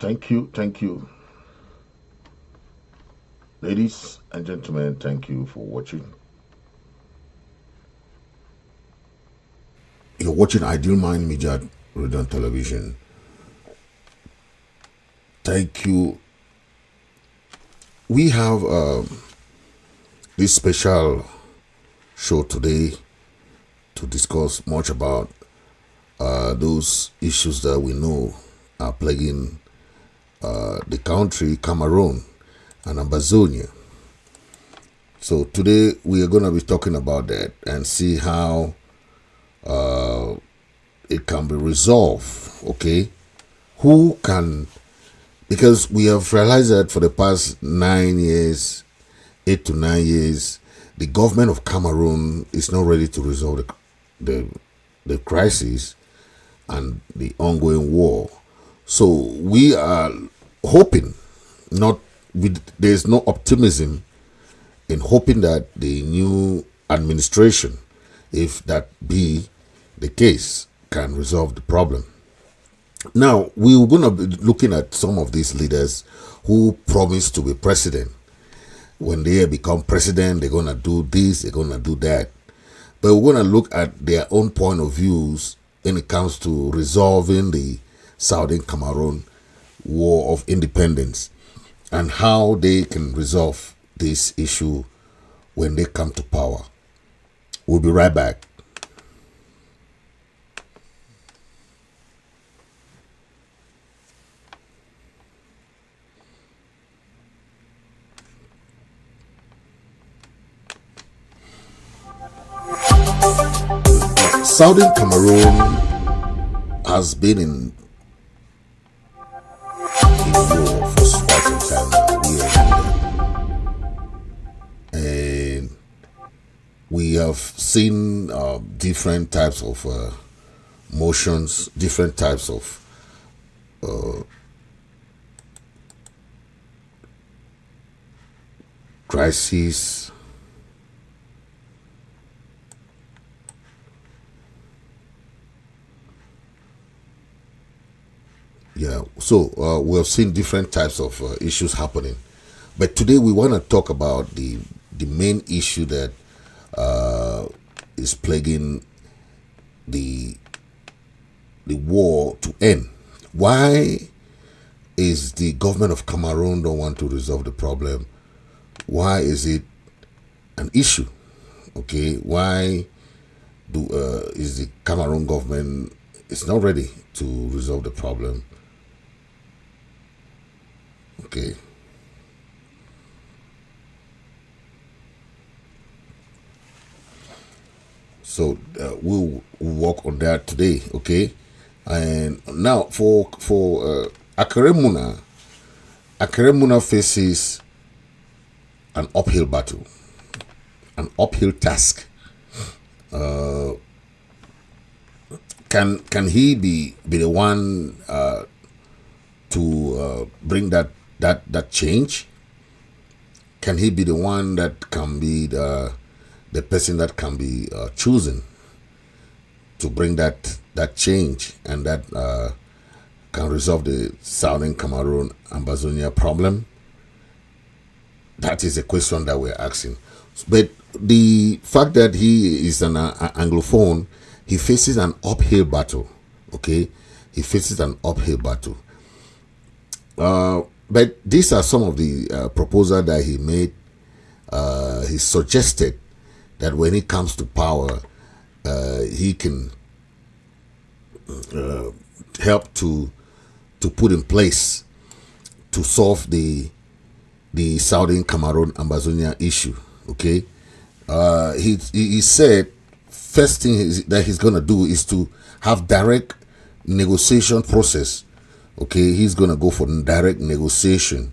Thank you, thank you. Ladies and gentlemen, thank you for watching. You're watching Ideal Mind Media Radio and Television. Thank you. We have this special show today to discuss much about those issues that we know are plaguing the country, Cameroon and Ambazonia. So today we are going to be talking about that and see how it can be resolved. Okay, who can? Because we have realized that for the past 9 years, 8 to 9 years, the government of Cameroon is not ready to resolve the crisis and the ongoing war. So we are hoping, there's no optimism in hoping that the new administration, if that be the case, can resolve the problem. Now, we're going to be looking at some of these leaders who promise to be president. When they become president, they're going to do this, they're going to do that. But we're going to look at their own point of views when it comes to resolving the Southern Cameroon War of Independence and how they can resolve this issue when they come to power. We'll be right back. Southern Cameroon has been in war for quite some time now. We are and we have seen different types of motions, different types of crises. Yeah, so we have seen different types of issues happening, but today we want to talk about the main issue that is plaguing the war to end. Why is the government of Cameroon don't want to resolve the problem? Why is it an issue? Okay, why is the Cameroon government is not ready to resolve the problem? Okay. So we'll work on that today, okay? And now for Akeremuna faces an uphill battle, an uphill task. Can he be the one to bring that change? Can he be the one that can be the person that can be chosen to bring that change and that can resolve the Southern Cameroon Ambazonia problem? That is a question that we're asking. But the fact that he is an Anglophone, he faces an uphill battle. Okay, he faces an uphill battle. But these are some of the proposals that he made. He suggested that when he comes to power, he can help to put in place to solve the Southern Cameroon Ambazonia issue. Okay, he said first thing that he's gonna do is to have direct negotiation process. Okay, he's gonna go for direct negotiation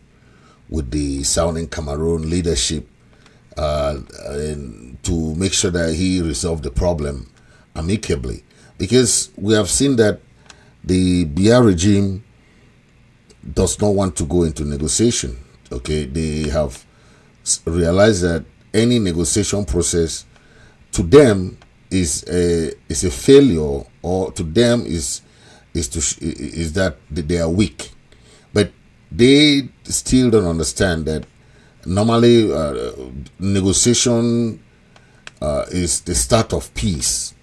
with the Southern Cameroon leadership and to make sure that he resolve the problem amicably, because we have seen that the Biya regime does not want to go into negotiation. Okay, they have realized that any negotiation process to them is a failure, or to them is that they are weak. But they still don't understand that normally negotiation is the start of peace.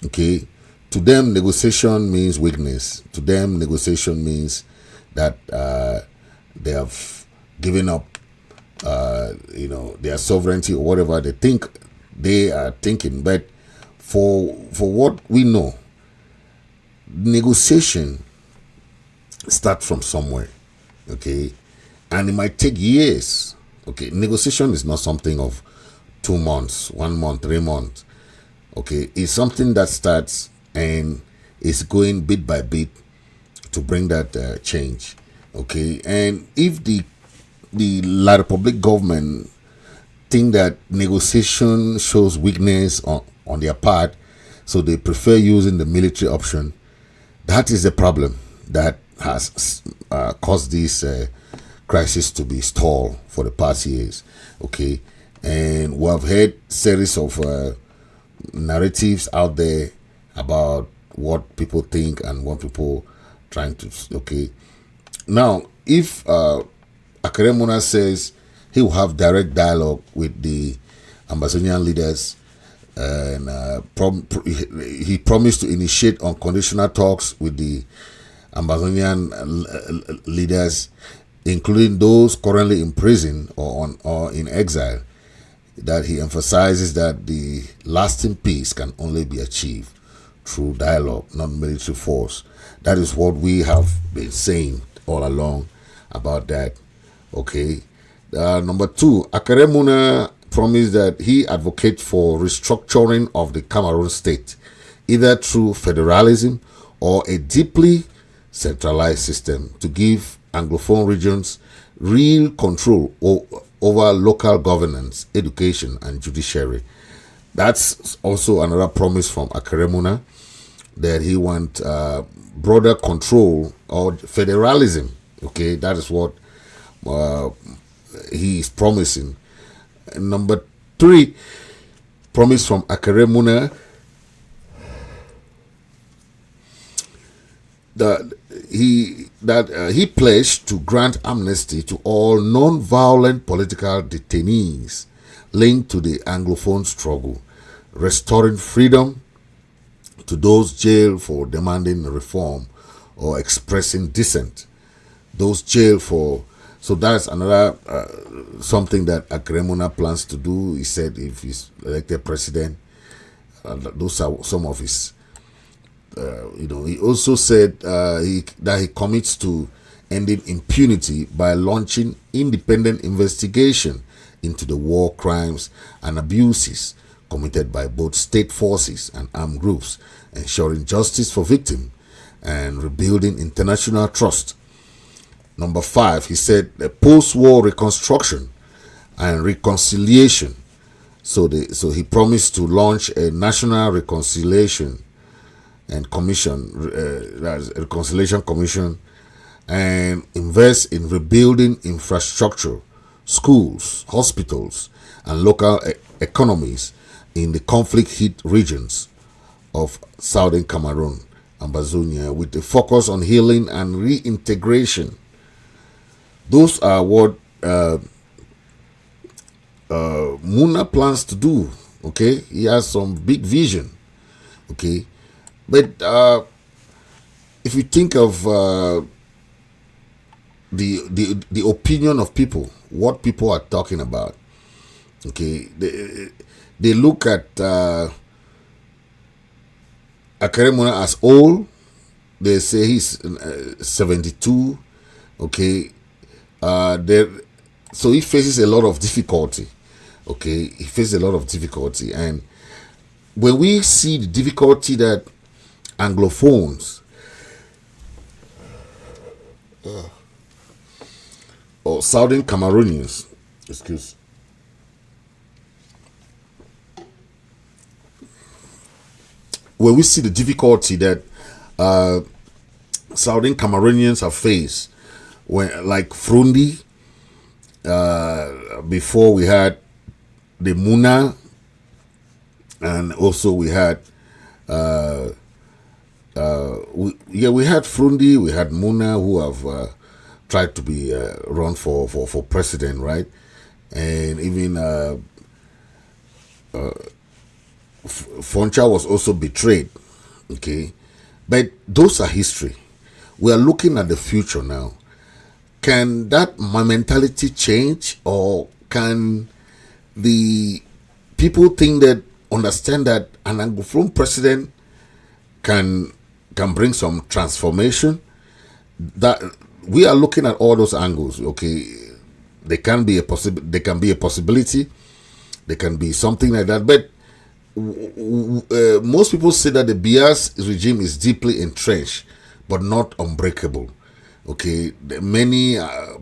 Okay, to them negotiation means weakness. To them negotiation means that they have given up their sovereignty or whatever they think they are thinking. But for what we know, negotiation start from somewhere. Okay, and it might take years. Okay, negotiation is not something of 2 months, 1 month, 3 months. Okay, it's something that starts and is going bit by bit to bring that change. Okay, and if the La Republic government think that negotiation shows weakness on their part, so they prefer using the military option, that is the problem that has caused this crisis to be stalled for the past years. Okay, and we have heard series of narratives out there about what people think and what people trying to. Okay, now if Akeremuna says he will have direct dialogue with the Ambazonian leaders, and he promised to initiate unconditional talks with the Ambazonian leaders, including those currently in prison or in exile, that he emphasizes that the lasting peace can only be achieved through dialogue, not military force. That is what we have been saying all along about that. Okay. Number 2, Akeremuna promised that he advocates for restructuring of the Cameroon state, either through federalism or a deeply centralized system to give Anglophone regions real control over local governance, education, and judiciary. That's also another promise from Akeremuna, that he wants broader control or federalism. Okay, that is what he is promising. And number 3, promise from Akeremuna, that he pledged to grant amnesty to all non-violent political detainees linked to the Anglophone struggle, restoring freedom to those jailed for demanding reform or expressing dissent. Those jailed for. So that's another something that Akeremuna plans to do. He said if he's elected president, those are some of his. He also said that he commits to ending impunity by launching independent investigation into the war crimes and abuses committed by both state forces and armed groups, ensuring justice for victims and rebuilding international trust. Number 5, he said post-war reconstruction and reconciliation. So he promised to launch a national reconciliation and commission, reconciliation commission, and invest in rebuilding infrastructure, schools, hospitals, and local economies in the conflict-hit regions of southern Cameroon, Ambazonia, with a focus on healing and reintegration. Those are what Muna plans to do. Okay, he has some big vision. Okay, but if you think of the opinion of people, what people are talking about, okay, they look at Akeremuna as old. They say he's 72. Okay, so he faces a lot of difficulty. Okay, he faces a lot of difficulty, and when we see the difficulty that Anglophones or Southern Cameroonians, when we see the difficulty that Southern Cameroonians have faced, when like Frundi, before we had the Muna, and also we had we had Frundi, we had Muna, who have tried to be run for president, right? And even Foncha was also betrayed. Okay, but those are history. We are looking at the future now. Can that mentality change, or can the people understand that an Anglophone president can bring some transformation? That we are looking at all those angles. Okay, there can be a possibility. There can be something like that, but most people say that the Bia's regime is deeply entrenched, but not unbreakable. Okay, many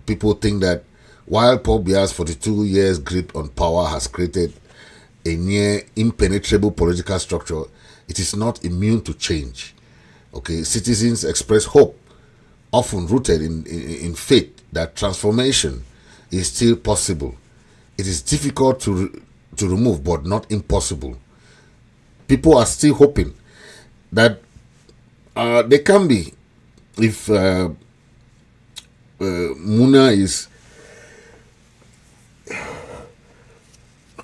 people think that while Paul Bia's 42 years grip on power has created a near impenetrable political structure, it is not immune to change. Okay, citizens express hope, often rooted in faith that transformation is still possible. It is difficult to remove, but not impossible. People are still hoping that they can be, if Muna is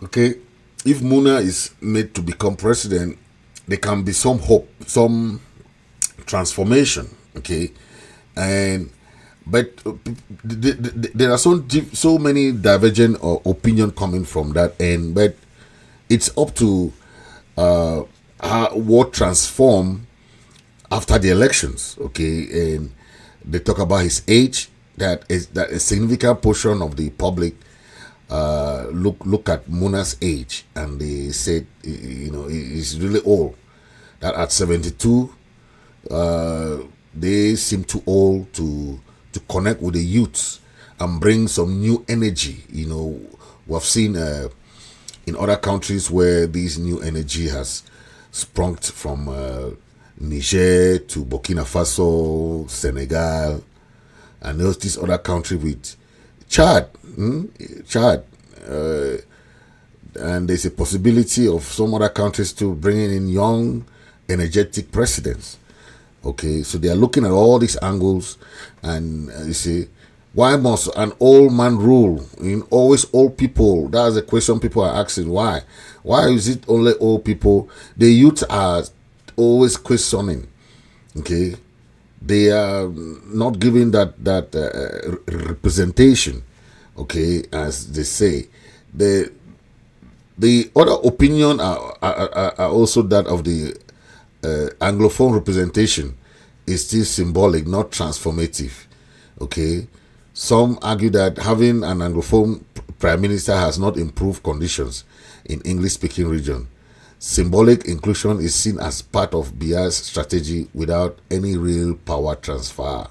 okay, if Muna is made to become president, there can be some hope, some transformation. Okay, but there are so many divergent opinion coming from that end. But it's up to what transform after the elections. Okay, and they talk about his age. That a significant portion of the public look at Muna's age, and they said, he's really old. That at 72, they seem too old to connect with the youths and bring some new energy. We've seen in other countries where this new energy has sprung from Niger to Burkina Faso, Senegal, and this other country with Chad, and there's a possibility of some other countries to bringing in young, energetic presidents. Okay, so they are looking at all these angles, and you see, why must an old man rule? Always old people. That's the question people are asking. Why? Why is it only old people? The youth are always questioning. Okay, they are not giving that representation. Okay, as they say, the other opinion are also that of the Anglophone representation is still symbolic, not transformative. Okay, some argue that having an Anglophone prime minister has not improved conditions in English-speaking region. Symbolic inclusion is seen as part of Bia's strategy without any real power transfer.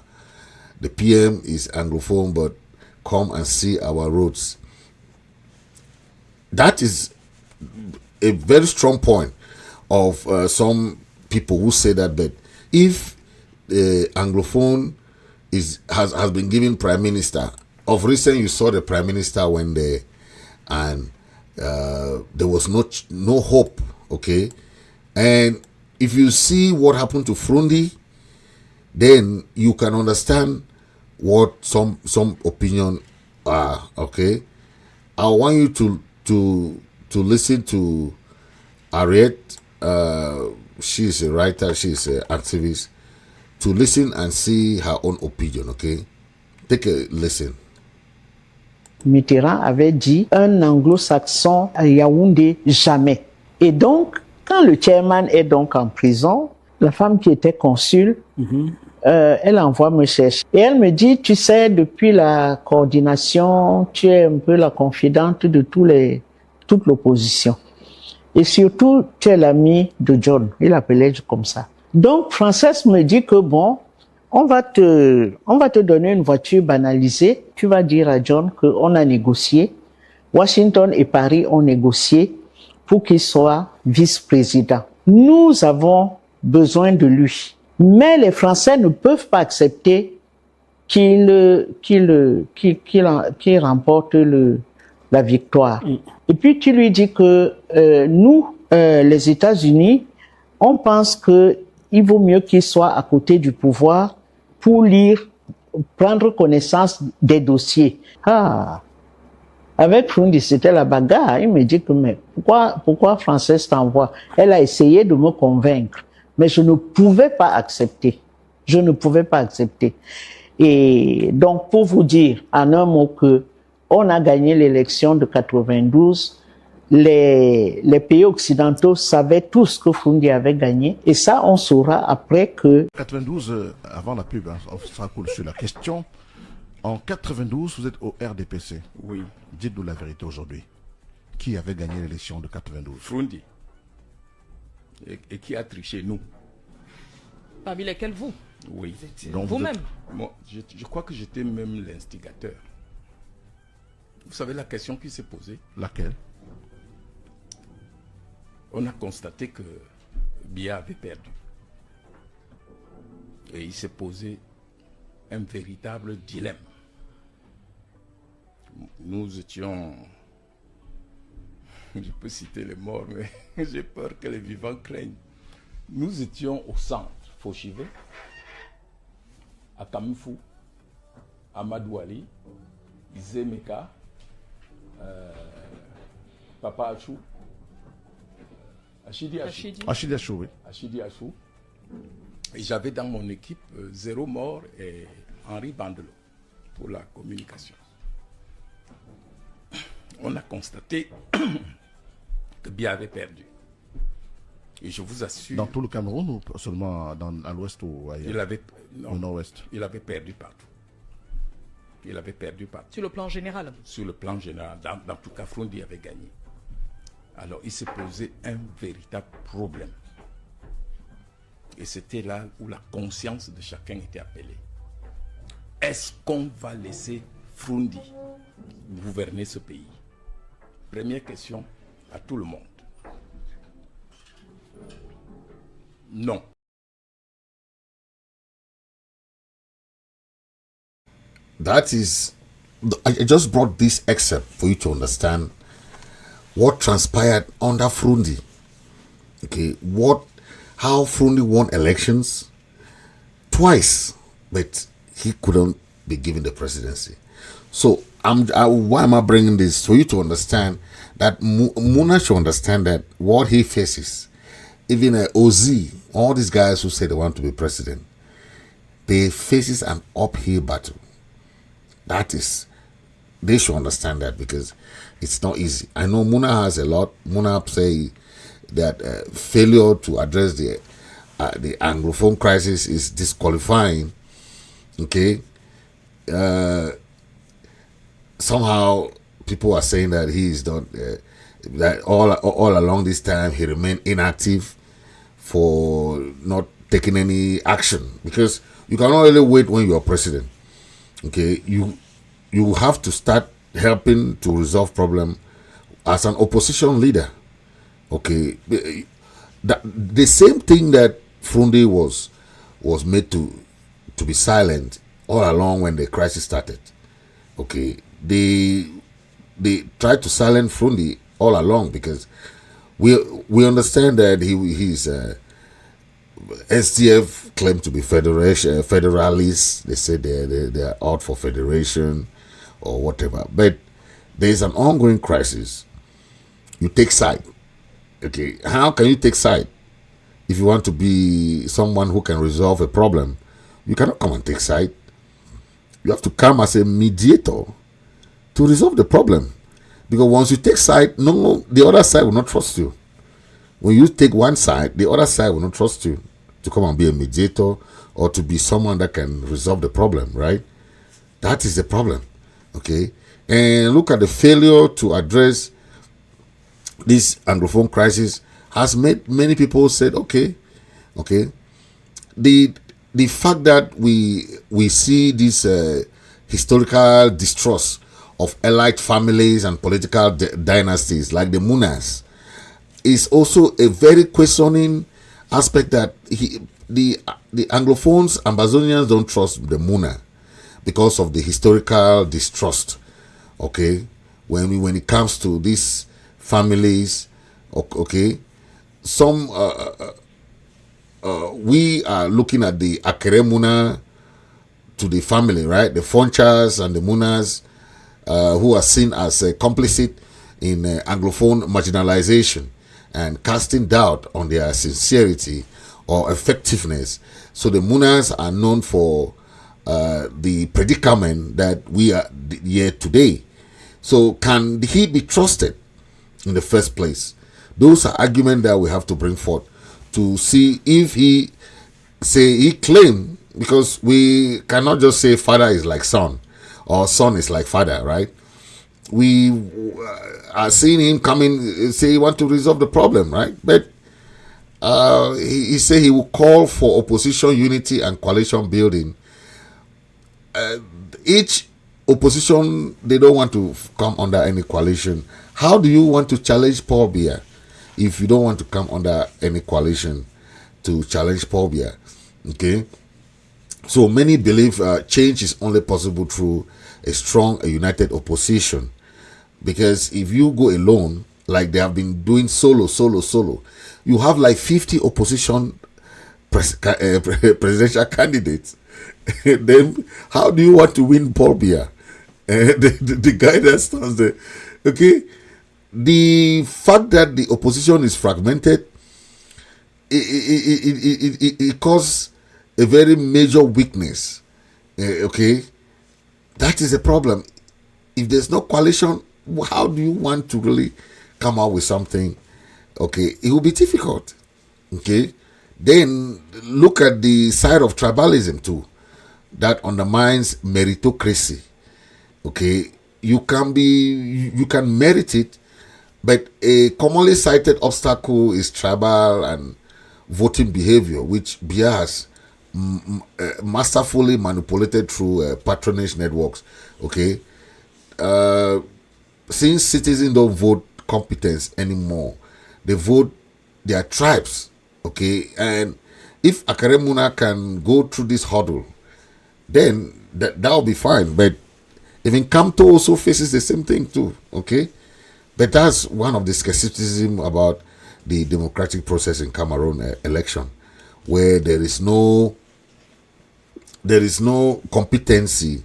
The PM is Anglophone, but come and see our roads. That is a very strong point of some people who say that. But if Anglophone has been given prime minister, of recent you saw the prime minister went there, and there was no hope. Okay, and if you see what happened to Frundi, then you can understand what some opinion are. Okay, I want you to listen to Harriet. She is a writer, she is an activist. To listen and see her own opinion. Okay, take a listen. Mitterrand avait dit un anglo-saxon à Yaoundé jamais. Et donc, quand le chairman est donc en prison, la femme qui était consul, elle envoie me chercher. Et elle me dit, tu sais, depuis la coordination, tu es un peu la confidente de toute l'opposition. Et surtout, tu es l'ami de John. Il l'appelait comme ça. Donc, Frances me dit que bon, on va te donner une voiture banalisée. Tu vas dire à John qu'on a négocié. Washington et Paris ont négocié pour qu'il soit vice-président. Nous avons besoin de lui. Mais les Français ne peuvent pas accepter qu'il remporte la victoire. Et puis tu lui dis que nous, les États-Unis, on pense qu'il vaut mieux qu'il soit à côté du pouvoir pour lire prendre connaissance des dossiers. Ah, avec Frundi, c'était la bagarre. Il me dit que, mais pourquoi Française t'envoie? Elle a essayé de me convaincre, mais je ne pouvais pas accepter. Je ne pouvais pas accepter. Et donc, pour vous dire en un mot que on a gagné l'élection de 92, les pays occidentaux savaient tous que Frundi avait gagné. Et ça, on saura après que... 92, avant la pub, hein, on sera cool sur la question. En 92, vous êtes au RDPC. Oui. Dites-nous la vérité aujourd'hui. Qui avait gagné l'élection de 92? Frundi. Et qui a triché, nous? Parmi lesquels vous? Oui. Donc Vous-même? Moi, je crois que j'étais même l'instigateur. Vous savez la question qui s'est posée? Laquelle? On a constaté que Biya avait perdu. Et il s'est posé un véritable dilemme. Nous étions... Je peux citer les morts, mais j'ai peur que les vivants craignent. Nous étions au centre, Fauchivé, à Kamifou, à Madouali, Izemeka, Papa Achou, Achidi Achou. Achille Achou, oui. Achidi Achou. Et j'avais dans mon équipe 0 mort et Henri Bandelo pour la communication. On a constaté que Biya avait perdu. Et je vous assure... Dans tout le Cameroun ou seulement à l'ouest ou ailleurs? Au nord-ouest. Il avait perdu partout. Il avait perdu partout. Sur le plan général? Sur le plan général. Dans tout cas, Frundi avait gagné. Alors, il s'est posé un véritable problème. Et c'était là où la conscience de chacun était appelée. Est-ce qu'on va laisser Frundi gouverner ce pays? Première question à tout le monde. Non. That is, I just brought this excerpt for you to understand what transpired under Frundi. Okay, how Frundi won elections twice, but he couldn't be given the presidency. So why am I bringing this? For you to understand that Muna should understand that what he faces, even Osih, all these guys who say they want to be president, they faces an uphill battle. That is, they should understand that because it's not easy. I know Muna has a lot. Muna say that failure to address the Anglophone crisis is disqualifying. Okay, somehow people are saying that he is not that all along this time he remained inactive for not taking any action, because you cannot really wait when you are president. Okay, you have to start helping to resolve problem as an opposition leader. Okay, the same thing that Frundi was made to be silent all along when the crisis started. Okay, they tried to silence Frundi all along because we understand that he's STF claimed to be federalists. They say they're out for federation or whatever. But there is an ongoing crisis. You take side. Okay, how can you take side? If you want to be someone who can resolve a problem, you cannot come and take side. You have to come as a mediator to resolve the problem. Because once you take side, the other side will not trust you. When you take one side, the other side will not trust you to come and be a mediator or to be someone that can resolve the problem, right? That is the problem, okay? And look at the failure to address this Anglophone crisis has made many people said, okay. The fact that we see this historical distrust of elite families and political dynasties like the Munas is also a very questioning aspect, that the Anglophones, Ambazonians don't trust the Muna because of the historical distrust. Okay, when it comes to these families, okay, some we are looking at the Akere Muna to the family, right? The Fonchas and the Munas, who are seen as complicit in Anglophone marginalization and casting doubt on their sincerity or effectiveness. So the Munas are known for the predicament that we are here today. So can he be trusted in the first place? Those are arguments that we have to bring forth to see if he claimed, because we cannot just say father is like son or son is like father, right? We are seeing him coming, say he want to resolve the problem, right? But he said he will call for opposition unity and coalition building. Each opposition, they don't want to come under any coalition. How do you want to challenge Paul Biya if you don't want to come under any coalition to challenge Paul Biya? Okay, so many believe change is only possible through a strong, a united opposition, because if you go alone, like they have been doing solo, you have like 50 opposition presidential candidates. Then how do you want to win Paul Biya? The guy that stands there. Okay, the fact that the opposition is fragmented, it causes a very major weakness. Okay, that is a problem. If there's no coalition, how do you want to really come out with something? Okay, it will be difficult. Okay, then look at the side of tribalism too, that undermines meritocracy. Okay, you can merit it, but a commonly cited obstacle is tribal and voting behavior, which Biya has masterfully manipulated through patronage networks. Okay, since citizens don't vote competence anymore, they vote their tribes. Okay, and if Akere Muna can go through this hurdle, then that'll be fine. But even Kamto also faces the same thing too. Okay, but that's one of the skepticism about the democratic process in Cameroon election, where there is no competency.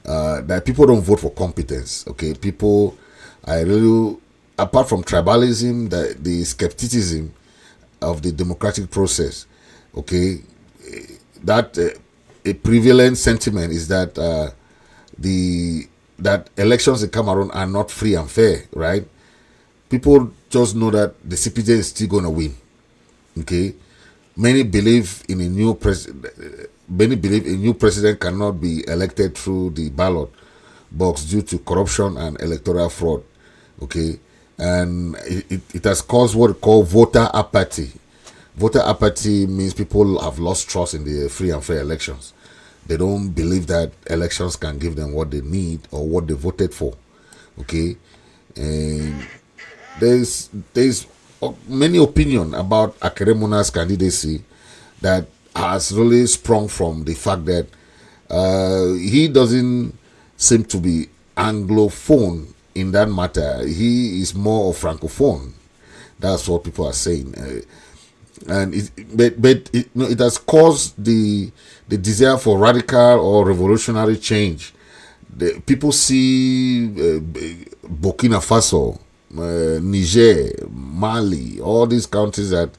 That people don't vote for competence. Okay, people are really, apart from tribalism, the skepticism of the democratic process. Okay, that a prevalent sentiment is that that elections in Cameroon are not free and fair, right? People just know that the CPJ is still going to win. Okay, many believe in a new president. Many believe a new president cannot be elected through the ballot box due to corruption and electoral fraud. Okay, and it has caused what we call voter apathy. Voter apathy means people have lost trust in the free and fair elections. They don't believe that elections can give them what they need or what they voted for. Okay, and there's many opinion about Akere Muna's candidacy that has really sprung from the fact that he doesn't seem to be Anglophone in that matter. He is more of Francophone. That's what people are saying. And it has caused the desire for radical or revolutionary change. People see Burkina Faso, Niger, Mali, all these countries that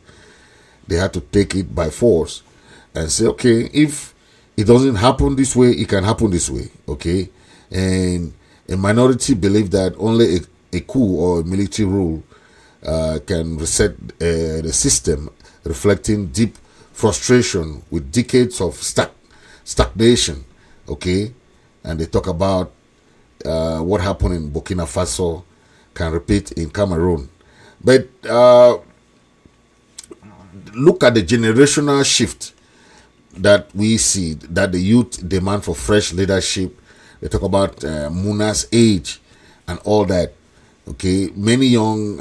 they had to take it by force and say, okay, if it doesn't happen this way, it can happen this way. Okay, and a minority believe that only a coup or a military rule can reset the system, reflecting deep frustration with decades of stagnation. Okay, and they talk about what happened in Burkina Faso can repeat in Cameroon. But look at the generational shift that we see, that the youth demand for fresh leadership. They talk about Muna's age and all that. Okay, many young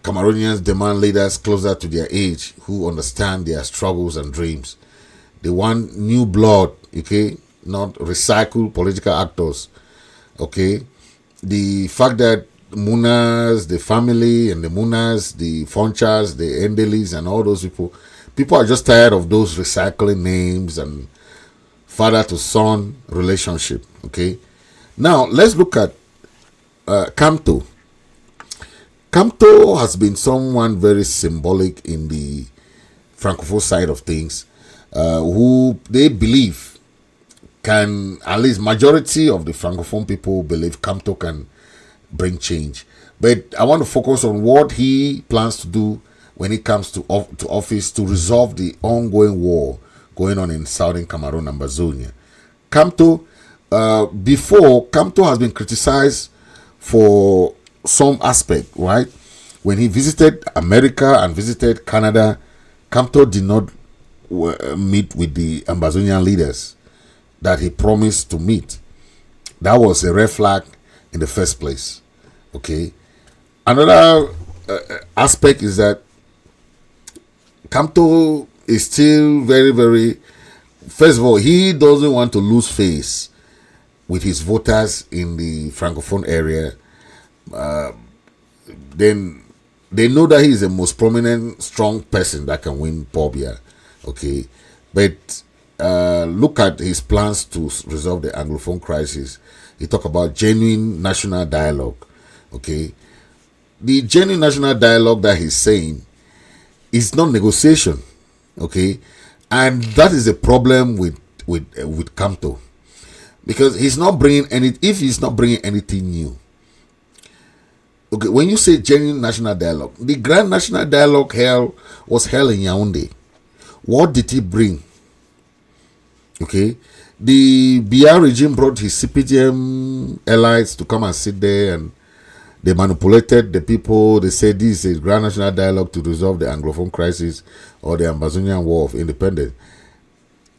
Cameroonians demand leaders closer to their age who understand their struggles and dreams. They want new blood, okay, not recycled political actors. Okay, the fact that Munas, the family, and the Munas, the Fonchas, the Endelis, and all those people are just tired of those recycling names and father to son relationship. Okay, now let's look at Kamto. Kamto has been someone very symbolic in the Francophone side of things, who they believe can, at least majority of the Francophone people believe Kamto can bring change. But I want to focus on what he plans to do when he comes to office to resolve the ongoing war going on in southern Cameroon, Ambazonia. Kamto, before, Kamto has been criticized for some aspect, right? When he visited America and visited Canada, Kamto did not meet with the Ambazonian leaders that he promised to meet. That was a red flag in the first place. Okay. Another aspect is that Kamto is still very, very. First of all, he doesn't want to lose face with his voters in the Francophone area. Then they know that he is the most prominent, strong person that can win Pobia. Okay, but look at his plans to resolve the Anglophone crisis. He talk about genuine national dialogue. Okay, the genuine national dialogue that he's saying is not negotiation. Okay, and that is a problem with Kamto, because he's not bringing any. If he's not bringing anything new. Okay, when you say genuine national dialogue, the Grand National Dialogue was held in Yaoundé. What did he bring? Okay, the BR regime brought his CPGM allies to come and sit there, and they manipulated the people. They said this is a Grand National Dialogue to resolve the Anglophone crisis or the Ambazonian War of Independence.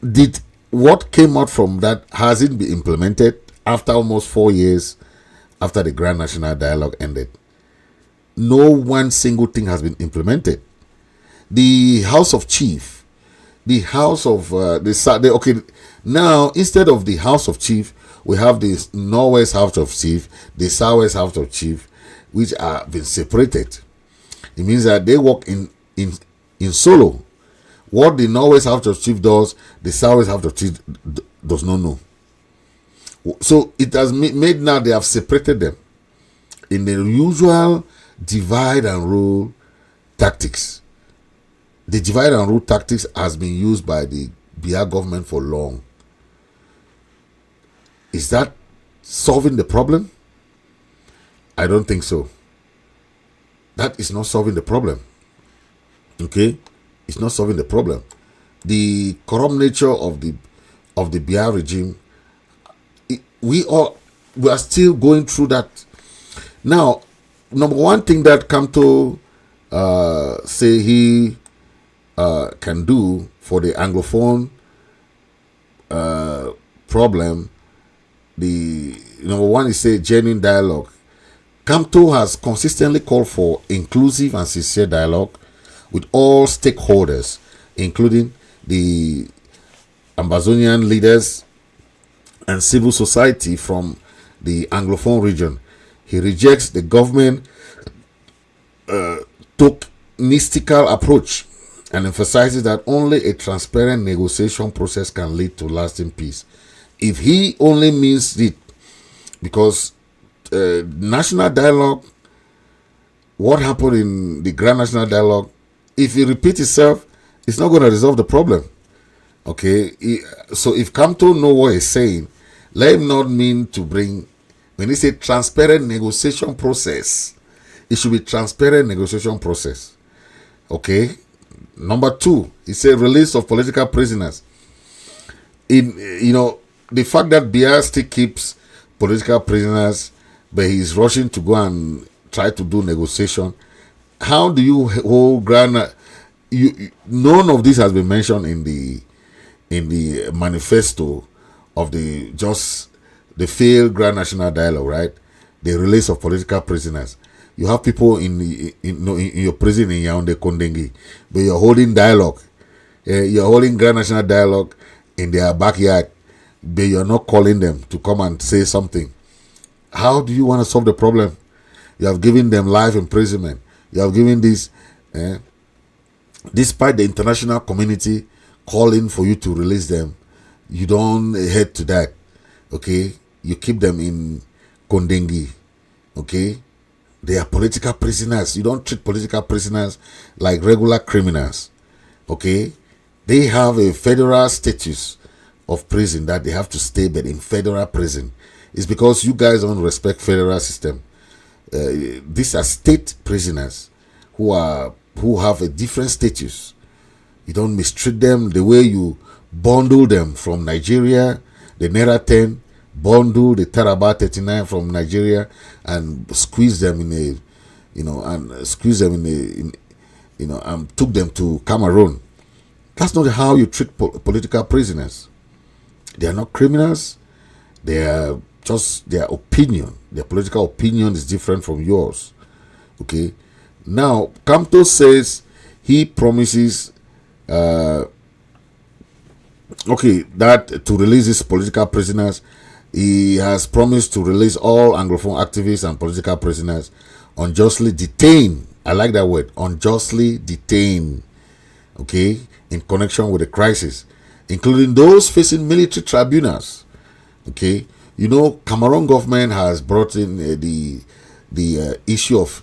Did what came out from that, has it been implemented after almost 4 years after the Grand National Dialogue ended? No one single thing has been implemented. The House of Chief, the House of okay, now instead of the House of Chief, we have the Northwest House of Chief, the Southwest House of Chief, which are been separated. It means that they work in solo. What the Northwest House of Chief does, the Southwest House of Chief does not know. So it has made now they have separated them in the usual divide and rule tactics. The divide and rule tactics has been used by the BR government for long. Is that solving the problem? I don't think so. That is not solving the problem. Okay? It's not solving the problem. The corrupt nature of the BR regime, we are still going through that. Now, number one thing that Kamto say he can do for the Anglophone problem, the number one is say genuine dialogue. Kamto has consistently called for inclusive and sincere dialogue with all stakeholders, including the Ambazonian leaders and civil society from the Anglophone region. He rejects the government tokenistic approach and emphasizes that only a transparent negotiation process can lead to lasting peace. If he only means it, because national dialogue, what happened in the Grand National Dialogue, if it repeats itself, it's not going to resolve the problem. Okay, so if Kamto know what he's saying, let him not mean to bring. When he say transparent negotiation process, it should be transparent negotiation process. Okay. Number two, he said release of political prisoners. The fact that BR still keeps political prisoners, but he's rushing to go and try to do negotiation. How do you hold Grand? None of this has been mentioned in the manifesto of the failed Grand National Dialogue, right? The release of political prisoners. You have people in your prison in Yaoundé, Kondengi, but you're holding dialogue. You're holding Grand National Dialogue in their backyard, but you're not calling them to come and say something. How do you want to solve the problem? You have given them life imprisonment. You have given this, despite the international community calling for you to release them, You don't head to that. Okay, you keep them in Kondengi. Okay, they are political prisoners. You don't treat political prisoners like regular criminals. Okay, they have a federal status of prison that they have to stay, but in federal prison. It's because you guys don't respect federal system. These are state prisoners who have a different status. You don't mistreat them the way you bundle them from Nigeria, the Naira 10, bundle the Taraba 39 from Nigeria, and squeeze them in a, and took them to Cameroon. That's not how you treat political prisoners. They are not criminals. They are just their opinion. Their political opinion is different from yours. Okay. Now, Kamto says he promises that to release his political prisoners, he has promised to release all Anglophone activists and political prisoners unjustly detained. I like that word, unjustly detained. Okay, in connection with the crisis, including those facing military tribunals. Okay, Cameroon government has brought in the issue of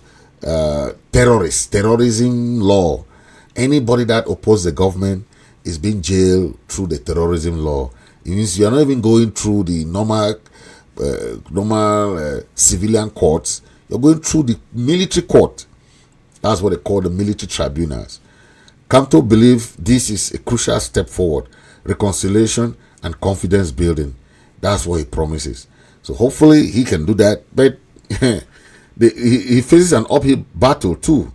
terrorism law. Anybody that opposes the government is being jailed through the terrorism law. It means you are not even going through the normal civilian courts. You're going through the military court. That's what they call the military tribunals. Kamto believes this is a crucial step forward, reconciliation and confidence building. That's what he promises. So hopefully he can do that. But he faces an uphill battle too.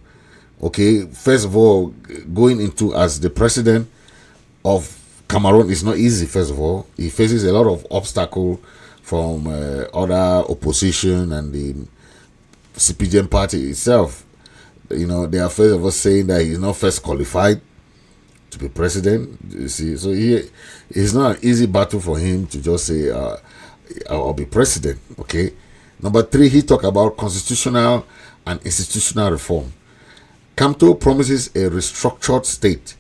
Okay, first of all, going into as the president of Cameroon is not easy. First of all, he faces a lot of obstacles from other opposition and the CPGM party itself. They are first of all saying that he's not first qualified to be president. You see, so it's not an easy battle for him to just say, "I'll be president." Okay. Number 3, he talked about constitutional and institutional reform. Kamto promises a restructured state,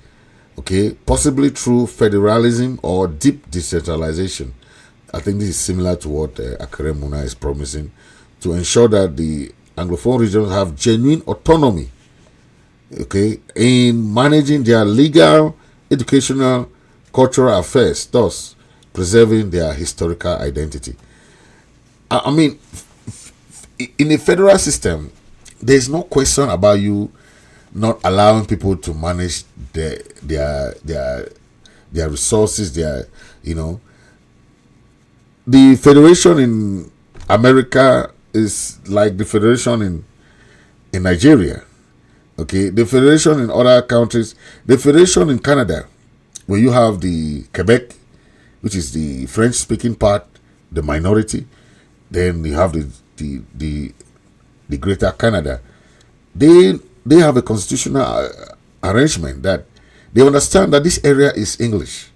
okay, possibly through federalism or deep decentralization. I think this is similar to what Akere Muna is promising, to ensure that the Anglophone regions have genuine autonomy, okay, in managing their legal, educational, cultural affairs, thus preserving their historical identity. I mean, in a federal system, there's no question about you not allowing people to manage their resources, the federation in America is like the federation in Nigeria. Okay, the federation in other countries, the federation in Canada, where you have the Quebec, which is the French-speaking part, the minority, then you have the Greater Canada. They have a constitutional arrangement that they understand that this area is English.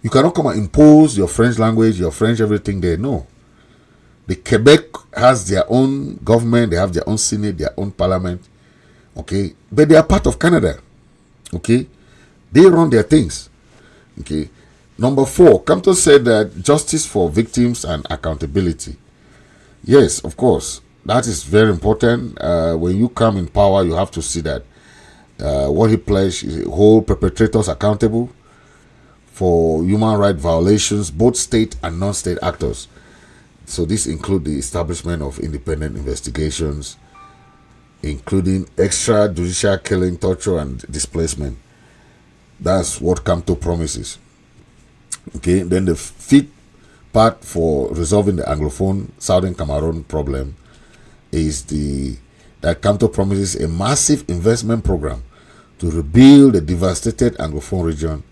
You cannot come and impose your French language, your French everything there. No. The Quebec has their own government, they have their own Senate, their own parliament. Okay. But they are part of Canada. Okay. They run their things. Okay. Number 4, Kamto said that justice for victims and accountability. Yes, of course. That is very important. When you come in power, you have to see that what he pledged is hold perpetrators accountable for human rights violations, both state and non-state actors. So this includes the establishment of independent investigations, including extrajudicial killing, torture, and displacement. That's what Kamto promises. Okay, then the 5th part for resolving the Anglophone Southern Cameroon problem is that Kamto promises a massive investment program to rebuild the devastated Anglophone region.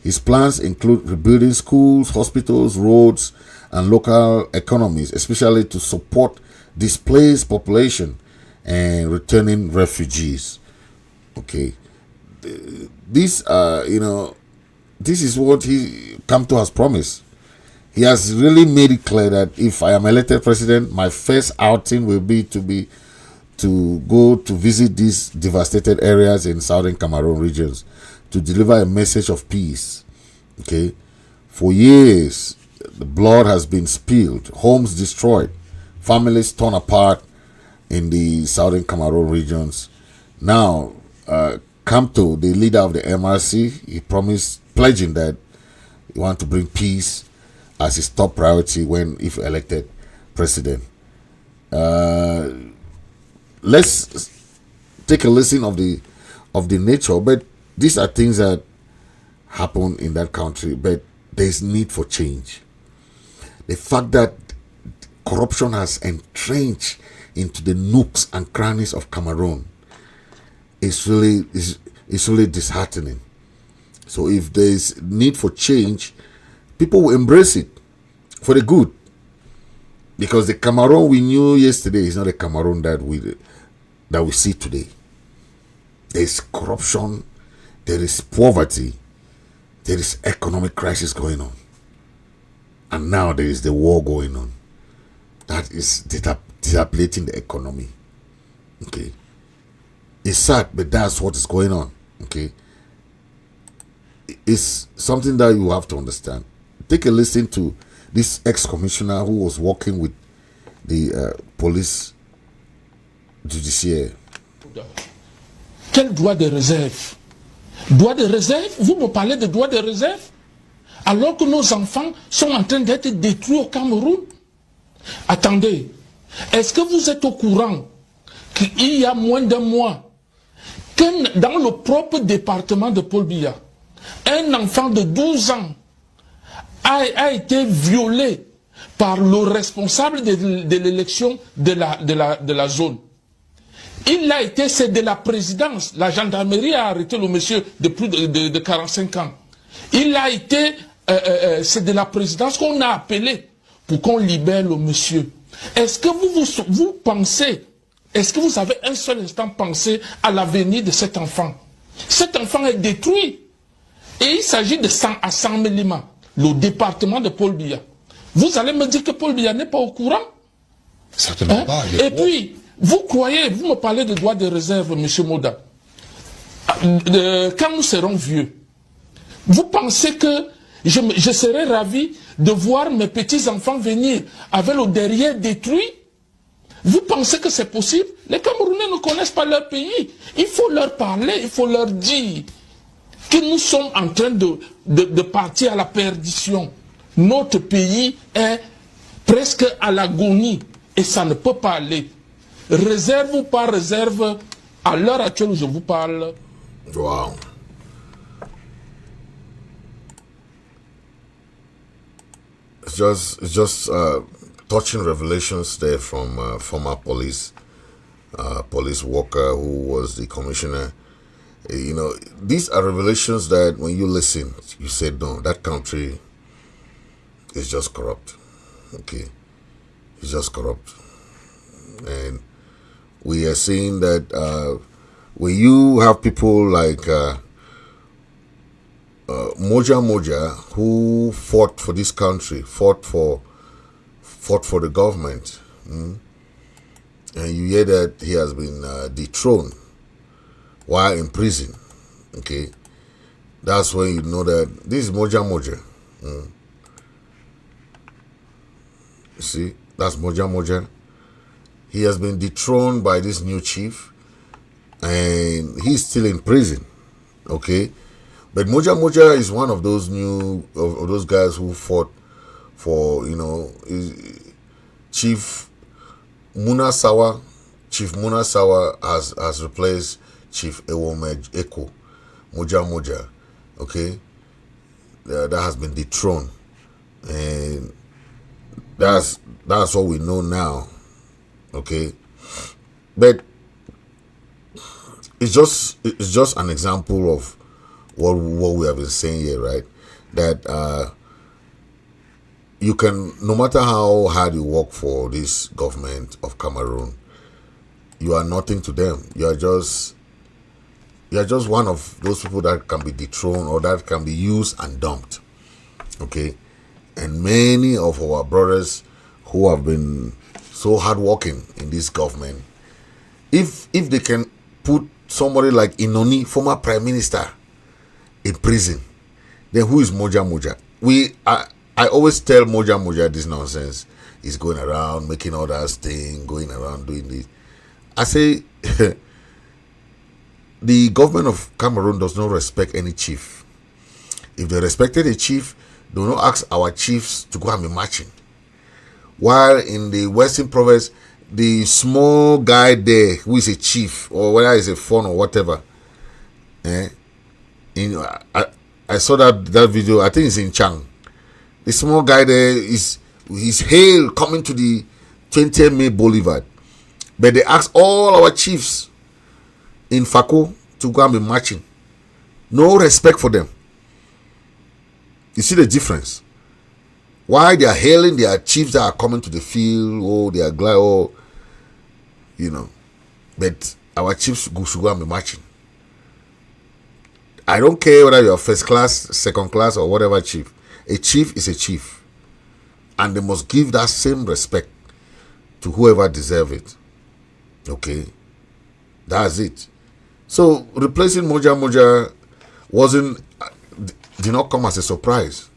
His plans include rebuilding schools, hospitals, roads, and local economies, especially to support displaced population and returning refugees. Okay, this is what Kamto has promised. He has really made it clear that if I am elected president, my first outing will be to go to visit these devastated areas in southern Cameroon regions to deliver a message of peace, okay, For years, the blood has been spilled, homes destroyed, families torn apart in the southern Cameroon regions. Now, Kamto, the leader of the MRC, he promised, pledging that he wants to bring peace as his top priority if elected president. Let's take a listen of the nature, but these are things that happen in that country, but there's need for change. The fact that corruption has entrenched into the nooks and crannies of Cameroon is really disheartening. So if there's need for change, people will embrace it for the good. Because the Cameroon we knew yesterday is not the Cameroon that we see today. There is corruption, there is poverty, there is economic crisis going on. And now there is the war going on. That is depleting the economy. Okay. It's sad, but that's what is going on. Okay. It's something that you have to understand. Take a listen to this ex-commissioner who was working with the police judiciaire. Quel droit de réserve? Droit de réserve? Vous me parlez de droit de réserve? Alors que nos enfants sont en train d'être détruits au Cameroun? Attendez, est-ce que vous êtes au courant qu'il y a moins d'un mois, que dans le propre département de Paul Biya, un enfant de 12 ans a été violé par le responsable de l'élection de la zone. Il a été, c'est de la présidence. La gendarmerie a arrêté le monsieur de plus de 45 ans. Il a été, c'est de la présidence qu'on a appelé pour qu'on libère le monsieur. Est-ce que vous pensez, est-ce que vous avez un seul instant pensé à l'avenir de cet enfant? Cet enfant est détruit. Et il s'agit de 100 à 100 000 le département de Paul Biya. Vous allez me dire que Paul Biya n'est pas au courant? Certainement pas. Et puis, vous croyez, vous me parlez de droit de réserve, M. Moda. Quand nous serons vieux, vous pensez que je serai ravi de voir mes petits-enfants venir avec le derrière détruit? Vous pensez que c'est possible? Les Camerounais ne connaissent pas leur pays. Il faut leur parler, il faut leur dire que nous sommes en train de partir à la perdition. Notre pays est presque à l'agonie et ça ne peut pas aller. Réserve ou pas réserve, à l'heure actuelle où je vous parle. Wow. It's just touching revelations there from former police worker who was the commissioner. You know, these are revelations that when you listen, you say, no, that country is just corrupt. Okay. It's just corrupt. And we are seeing that when you have people like Moja, who fought for this country, fought for the government, and you hear that he has been dethroned while in prison, okay, that's when you know that this is Moja. You see, that's Moja. He has been dethroned by this new chief, and he's still in prison, okay. But Moja is one of those of those guys who fought for, you know, Chief Munasawa. Chief Munasawa has replaced Chief Ewomed Eko, Moja, okay. That has been dethroned, and that's what we know now, okay. But it's just an example of what we have been saying here, right? That you can, no matter how hard you work for this government of Cameroon, you are nothing to them. You are just one of those people that can be dethroned or that can be used and dumped, okay? And many of our brothers who have been so hardworking in this government, if they can put somebody like Inoni, former prime minister, in prison, then who is Moja? I always tell Moja this nonsense. He's going around making all that thing, going around doing this. I say the government of Cameroon does not respect any chief. If they respected a chief, they will not ask our chiefs to go and be marching. While in the Western province, the small guy there who is a chief or whether it's a phone or whatever, I saw that video. I think it's in Chang. The small guy there is hail coming to the 20th May Boulevard, but they ask all our chiefs in Fako to go and be marching. No respect for them. You see the difference? Why they are hailing their chiefs that are coming to the field, or they are glad, or but our chiefs should go and be marching. I don't care whether you're first class, second class, or whatever chief. A chief is a chief, and they must give that same respect to whoever deserves it. Okay, that's it. So replacing Moja did not come as a surprise.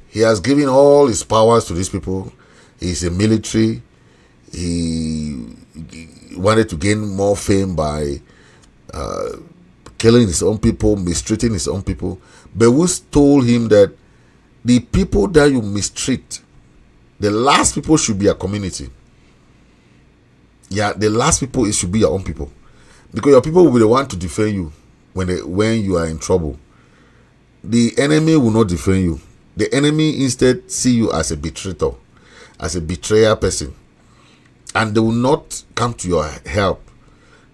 He has given all his powers to these people. He's a military. He wanted to gain more fame by killing his own people, mistreating his own people. Bewus told him that the people that you mistreat, the last people should be a community. Yeah, the last people, it should be your own people. Because your people will be the one to defend you when you are in trouble. The enemy will not defend you. The enemy instead see you as a betrayer, as a betrayer person. And they will not come to your help.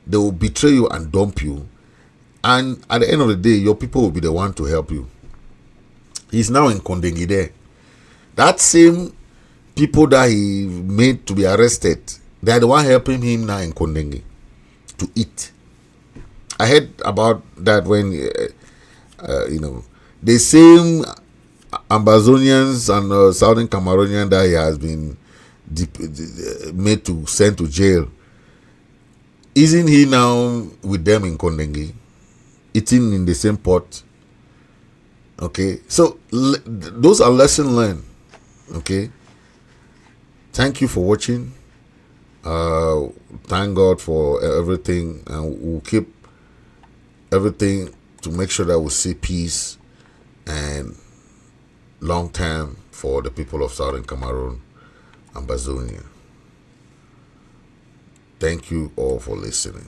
They will betray you and dump you. And at the end of the day, your people will be the one to help you. He's now in Kondengi there. That same people that he made to be arrested, they are the one helping him now in Kondengi to eat. I heard about that when, the same Ambazonians and Southern Cameroonian that he has been made to send to jail. Isn't he now with them in Kondengi, eating in the same pot? Okay, so those are lessons learned. Okay, thank you for watching. Thank God for everything, and we'll keep everything to make sure that we see peace and long term for the people of Southern Cameroon, Ambazonia. Thank you all for listening.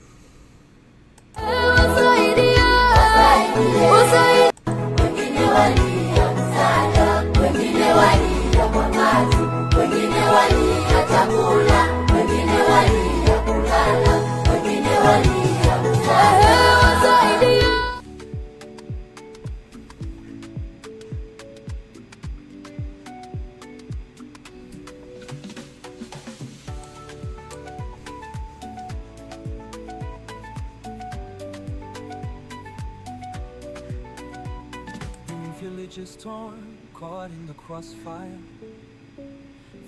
Villages torn, caught in the crossfire.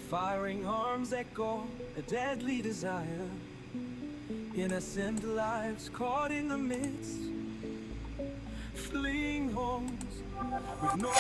Firing arms echo a deadly desire. Innocent lives caught in the midst, fleeing homes with no